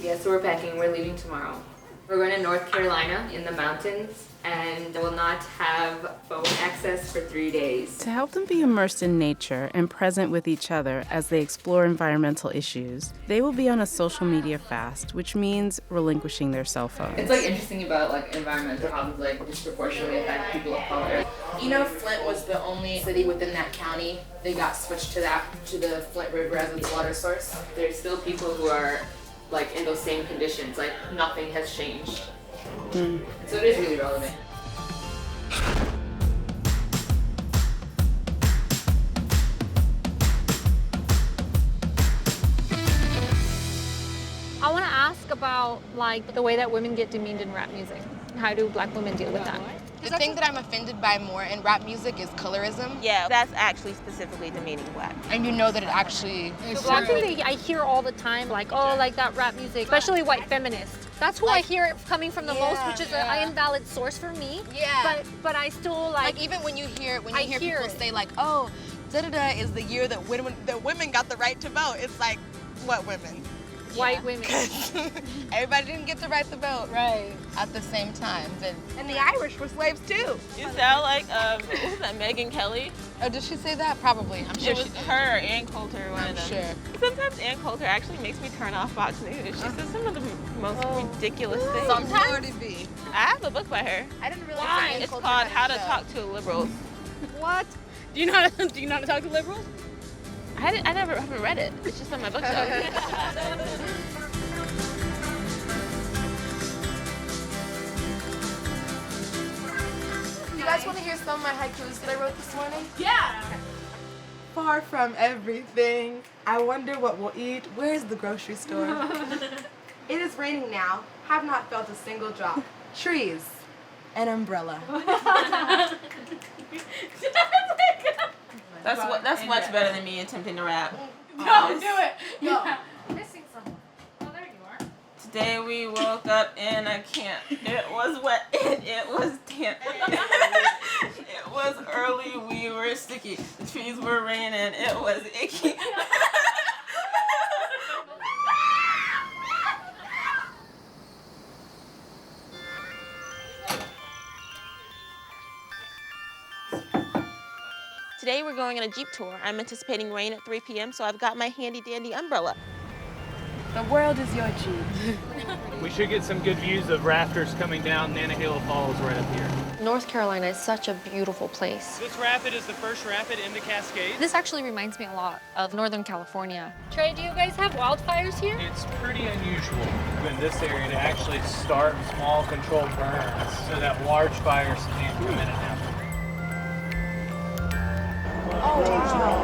Yeah, so we're packing. We're leaving tomorrow. We're going to North Carolina in the mountains and will not have phone access for 3 days. To help them be immersed in nature and present with each other as they explore environmental issues, they will be on a social media fast, which means relinquishing their cell phones. It's like interesting about like environmental problems like disproportionately affect people of color. You know, Flint was the only city within that county that got switched to the Flint River as its water source. There's still people who are like in those same conditions, like nothing has changed. So it is really relevant. I want to ask about like the way that women get demeaned in rap music. How do black women deal with that? The thing that I'm offended by more in rap music is colorism. Yeah, that's actually specifically demeaning black. And you know that it actually is One thing that I hear all the time, like, oh, like that rap music, especially white feminists. That's who I hear it coming from the most, which is an invalid source for me. Yeah. But I still like even when you hear people say like, oh, da-da-da is the year that women got the right to vote. It's like, what women? white women. Everybody didn't get the right to vote. Right. At the same time. And the Irish were slaves too. You sound like, what was that, Megyn Kelly? Oh, did she say that? Probably. I'm sure it was her or Ann Coulter, one of them. Sure. Sometimes Ann Coulter actually makes me turn off Fox News. She says some of the most ridiculous things. Sometimes. I have a book by her. I didn't realize Why? It's called How to Talk to Liberals. What? Do you know how to talk to liberals? I never haven't read it. It's just on my bookshelf. You guys want to hear some of my haikus that I wrote this morning? Yeah. Far from everything. I wonder what we'll eat. Where's the grocery store? It is raining now. Have not felt a single drop. Trees. An umbrella. That's much better than me attempting to rap. No, do it. Go. Missing someone. Oh, there you are. Today we woke up in a camp. It was wet and it was damp. It was early, we were sticky. The trees were raining, it was icky. Today we're going on a Jeep tour. I'm anticipating rain at 3 p.m., so I've got my handy-dandy umbrella. The world is your Jeep. We should get some good views of rafters coming down Nantahala Falls right up here. North Carolina is such a beautiful place. This rapid is the first rapid in the Cascades. This actually reminds me a lot of Northern California. Trey, do you guys have wildfires here? It's pretty unusual in this area to actually start small controlled burns so that large fires can't come in and happen. Oh, wow.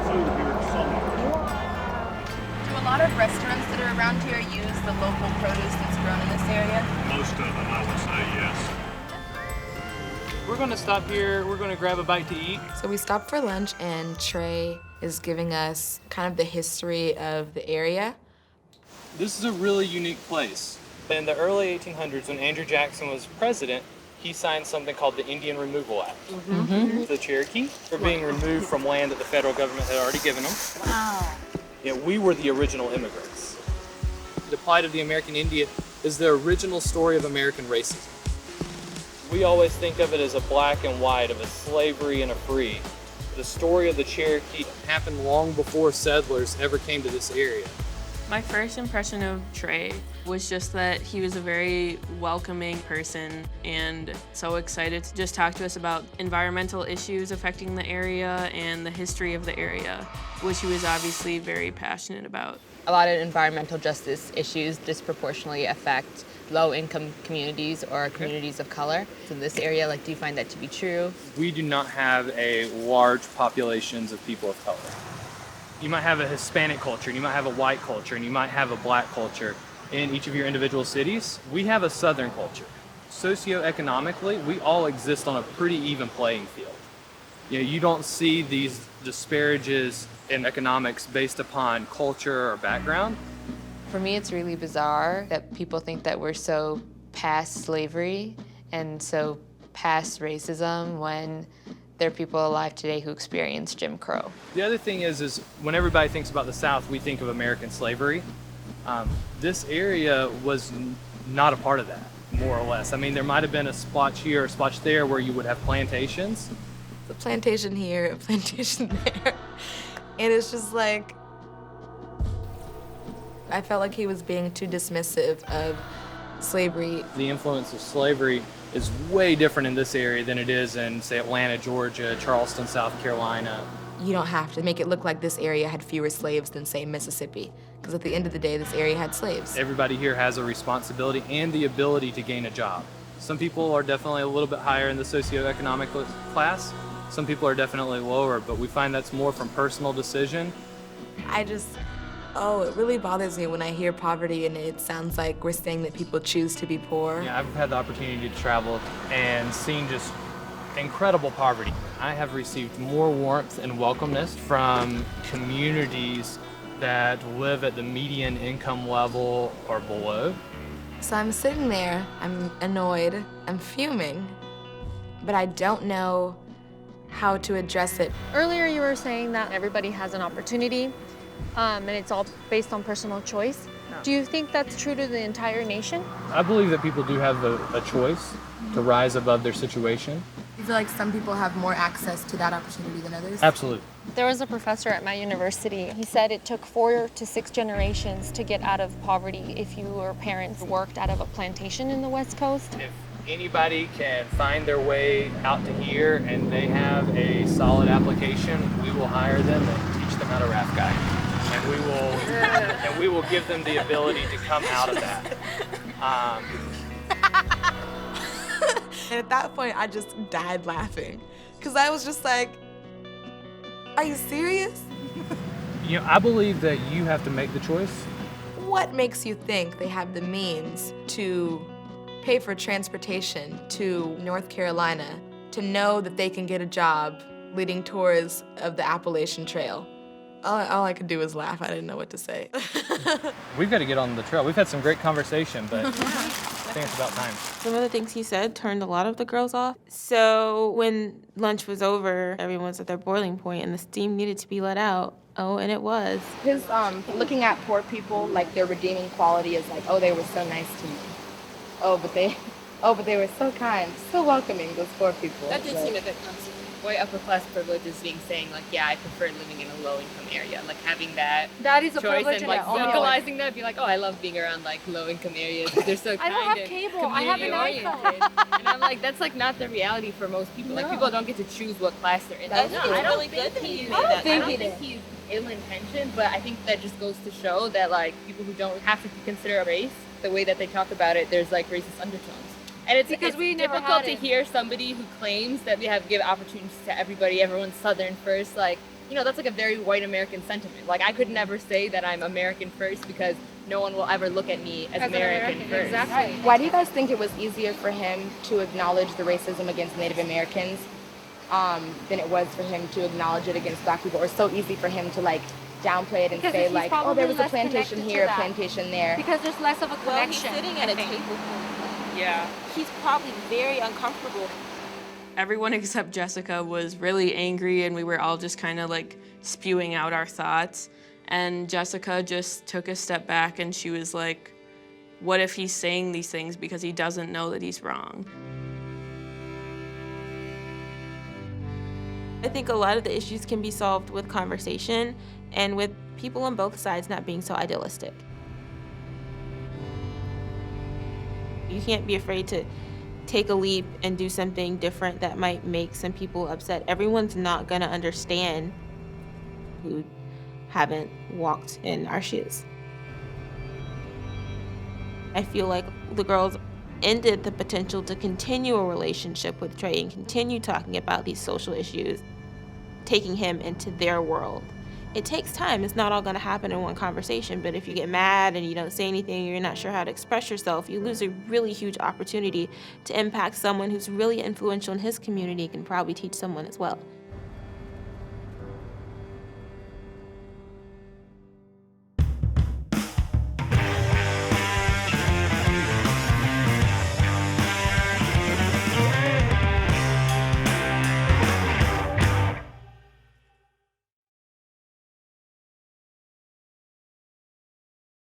Do a lot of restaurants that are around here use the local produce that's grown in this area? Most of them, I would say, yes. We're going to stop here. We're going to grab a bite to eat. So we stopped for lunch, and Trey is giving us kind of the history of the area. This is a really unique place. In the early 1800s, when Andrew Jackson was president, he signed something called the Indian Removal Act. The Cherokee were being removed from land that the federal government had already given them. Wow. Yeah, we were the original immigrants. The plight of the American Indian is the original story of American racism. We always think of it as a black and white, of a slavery and a free. The story of the Cherokee happened long before settlers ever came to this area. My first impression of Trey was just that he was a very welcoming person and so excited to just talk to us about environmental issues affecting the area and the history of the area, which he was obviously very passionate about. A lot of environmental justice issues disproportionately affect low-income communities or communities of color. In this area, do you find that to be true? We do not have a large populations of people of color. You might have a Hispanic culture, and you might have a white culture, and you might have a black culture in each of your individual cities. We have a Southern culture. Socioeconomically, we all exist on a pretty even playing field. You don't see these disparages in economics based upon culture or background. For me, it's really bizarre that people think that we're so past slavery and so past racism when there are people alive today who experience Jim Crow. The other thing is when everybody thinks about the South, we think of American slavery. This area was not a part of that, more or less. I mean, there might have been a spot here, a spot there where you would have plantations. A plantation here, a plantation there. And it's just like, I felt like he was being too dismissive of slavery. The influence of slavery is way different in this area than it is in, say, Atlanta, Georgia, Charleston, South Carolina. You don't have to make it look like this area had fewer slaves than, say, Mississippi, because at the end of the day, this area had slaves. Everybody here has a responsibility and the ability to gain a job. Some people are definitely a little bit higher in the socioeconomic class. Some people are definitely lower, but we find that's more from personal decision. It really bothers me when I hear poverty and it sounds like we're saying that people choose to be poor. Yeah, I've had the opportunity to travel and seen just incredible poverty. I have received more warmth and welcomeness from communities that live at the median income level or below. So I'm sitting there, I'm annoyed, I'm fuming, but I don't know how to address it. Earlier you were saying that everybody has an opportunity, and it's all based on personal choice. Do you think that's true to the entire nation? I believe that people do have a choice to rise above their situation. You feel like some people have more access to that opportunity than others? Absolutely. There was a professor at my university. He said it took 4 to 6 generations to get out of poverty if your parents worked out of a plantation in the West Coast. If anybody can find their way out to here and they have a solid application, we will hire them and teach them how to raft guide. And we will give them the ability to come out of that. And at that point, I just died laughing. Because I was just like, are you serious? You know, I believe that you have to make the choice. What makes you think they have the means to pay for transportation to North Carolina to know that they can get a job leading tours of the Appalachian Trail? All I could do was laugh. I didn't know what to say. We've got to get on the trail. We've had some great conversation, but I think it's about time. Some of the things he said turned a lot of the girls off. So when lunch was over, everyone was at their boiling point and the steam needed to be let out. Oh, and it was. His looking at poor people, like their redeeming quality is like, oh, they were so nice to me. Oh, but they were so kind, so welcoming, those poor people. That did seem a bit constant. White upper class privilege is being saying like, yeah, I prefer living in a low income area, like having that is a choice privilege and like in it. vocalizing that, be like, oh, I love being around like low income areas. They're so kind. I don't have and cable. I have an community-oriented. And I'm like, that's like not the reality for most people. Like people don't get to choose what class they're in. That's I don't really think good that you he's, made that. I don't think he's ill-intentioned, but I think that just goes to show that like people who don't have to consider race, the way that they talk about it, there's like racist undertones. And it's difficult to hear somebody who claims that we have to give opportunities to everybody, everyone's Southern first. Like, you know, that's like a very white American sentiment. Like, I could never say that I'm American first because no one will ever look at me as American first. Exactly. Why do you guys think it was easier for him to acknowledge the racism against Native Americans than it was for him to acknowledge it against Black people? Or so easy for him to like downplay it and say like, oh, there was a plantation here, a plantation there? Because there's less of a connection. Well, he's sitting at a table. Yeah. He's probably very uncomfortable. Everyone except Jessica was really angry and we were all just kind of like spewing out our thoughts. And Jessica just took a step back and she was like, what if he's saying these things because he doesn't know that he's wrong? I think a lot of the issues can be solved with conversation and with people on both sides not being so idealistic. You can't be afraid to take a leap and do something different that might make some people upset. Everyone's not gonna understand who haven't walked in our shoes. I feel like the girls ended the potential to continue a relationship with Trey and continue talking about these social issues, taking him into their world. It takes time. It's not all going to happen in one conversation, but if you get mad and you don't say anything, you're not sure how to express yourself, you lose a really huge opportunity to impact someone who's really influential in his community and can probably teach someone as well.